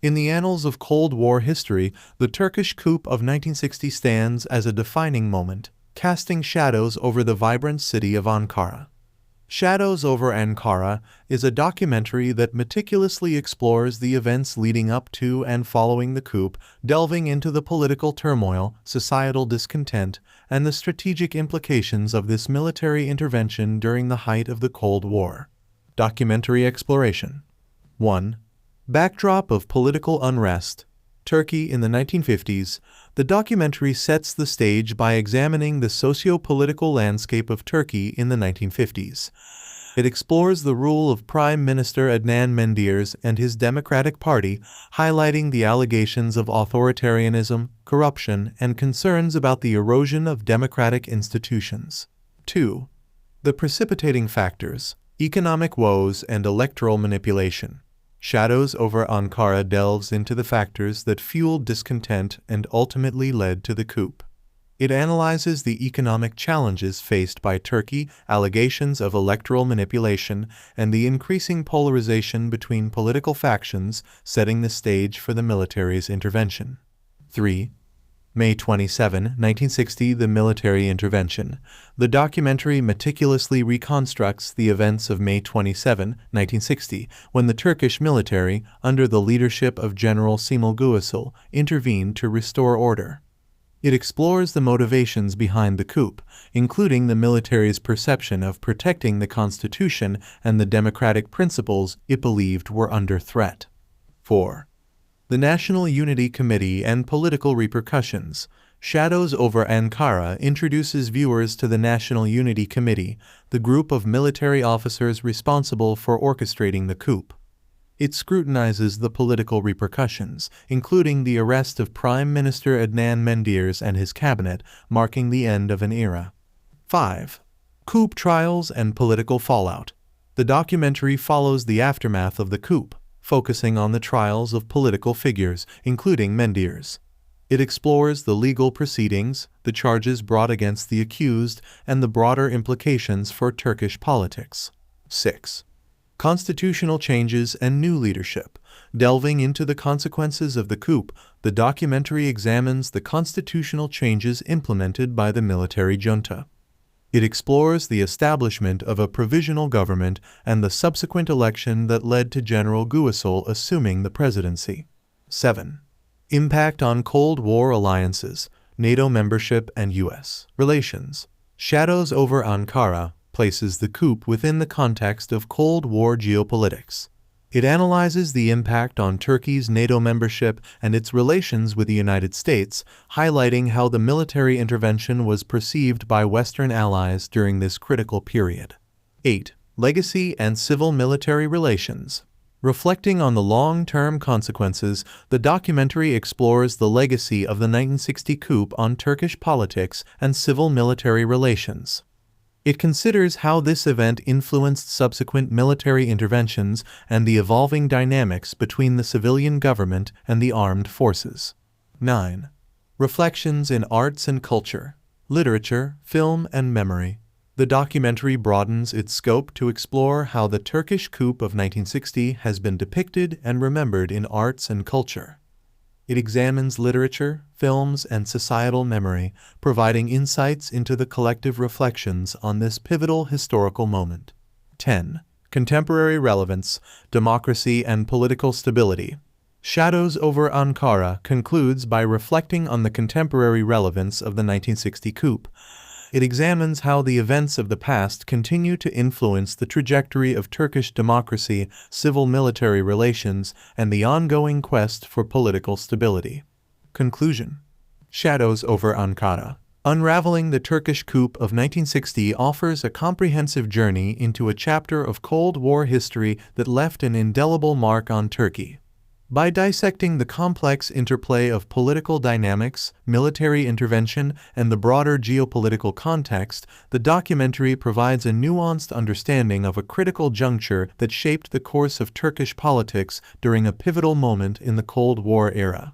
In the annals of Cold War history, the Turkish coup of 1960 stands as a defining moment, casting shadows over the vibrant city of Ankara. Shadows over Ankara is a documentary that meticulously explores the events leading up to and following the coup, delving into the political turmoil, societal discontent, and the strategic implications of this military intervention during the height of the Cold War. Documentary exploration. 1. Backdrop of political unrest. Turkey in the 1950s. The documentary sets the stage by examining the socio-political landscape of Turkey in the 1950s. It explores the rule of Prime Minister Adnan Menderes and his Democratic Party, highlighting the allegations of authoritarianism, corruption, and concerns about the erosion of democratic institutions. 2. The precipitating factors, economic woes and electoral manipulation. Shadows over Ankara delves into the factors that fueled discontent and ultimately led to the coup. It analyzes the economic challenges faced by Turkey, allegations of electoral manipulation, and the increasing polarization between political factions, setting the stage for the military's intervention. 3. May 27, 1960, the military intervention. The documentary meticulously reconstructs the events of May 27, 1960, when the Turkish military, under the leadership of General Cemal Guasil, intervened to restore order. It explores the motivations behind the coup, including the military's perception of protecting the constitution and the democratic principles it believed were under threat. 4. The National Unity Committee and political repercussions. Shadows over Ankara introduces viewers to the National Unity Committee, the group of military officers responsible for orchestrating the coup. It scrutinizes the political repercussions, including the arrest of Prime Minister Adnan Menderes and his cabinet, marking the end of an era. 5. Coup trials and political fallout. The documentary follows the aftermath of the coup, focusing on the trials of political figures, including Menderes. It explores the legal proceedings, the charges brought against the accused, and the broader implications for Turkish politics. 6. Constitutional changes and new leadership. Delving into the consequences of the coup, the documentary examines the constitutional changes implemented by the military junta. It explores the establishment of a provisional government and the subsequent election that led to General Guasil assuming the presidency. 7. Impact on Cold War alliances, NATO membership and U.S. relations. Shadows over Ankara places the coup within the context of Cold War geopolitics. It analyzes the impact on Turkey's NATO membership and its relations with the United States, highlighting how the military intervention was perceived by Western allies during this critical period. 8. Legacy and civil-military relations. Reflecting on the long-term consequences, the documentary explores the legacy of the 1960 coup on Turkish politics and civil-military relations. It considers how this event influenced subsequent military interventions and the evolving dynamics between the civilian government and the armed forces. 9. Reflections in arts and culture, literature, film, and memory. The documentary broadens its scope to explore how the Turkish coup of 1960 has been depicted and remembered in arts and culture. It examines literature, films, and societal memory, providing insights into the collective reflections on this pivotal historical moment. 10. Contemporary relevance, democracy, and political stability. Shadows over Ankara concludes by reflecting on the contemporary relevance of the 1960 coup. It examines how the events of the past continue to influence the trajectory of Turkish democracy, civil-military relations, and the ongoing quest for political stability. Conclusion. Shadows over Ankara. Unraveling the Turkish coup of 1960 offers a comprehensive journey into a chapter of Cold War history that left an indelible mark on Turkey. By dissecting the complex interplay of political dynamics, military intervention, and the broader geopolitical context, the documentary provides a nuanced understanding of a critical juncture that shaped the course of Turkish politics during a pivotal moment in the Cold War era.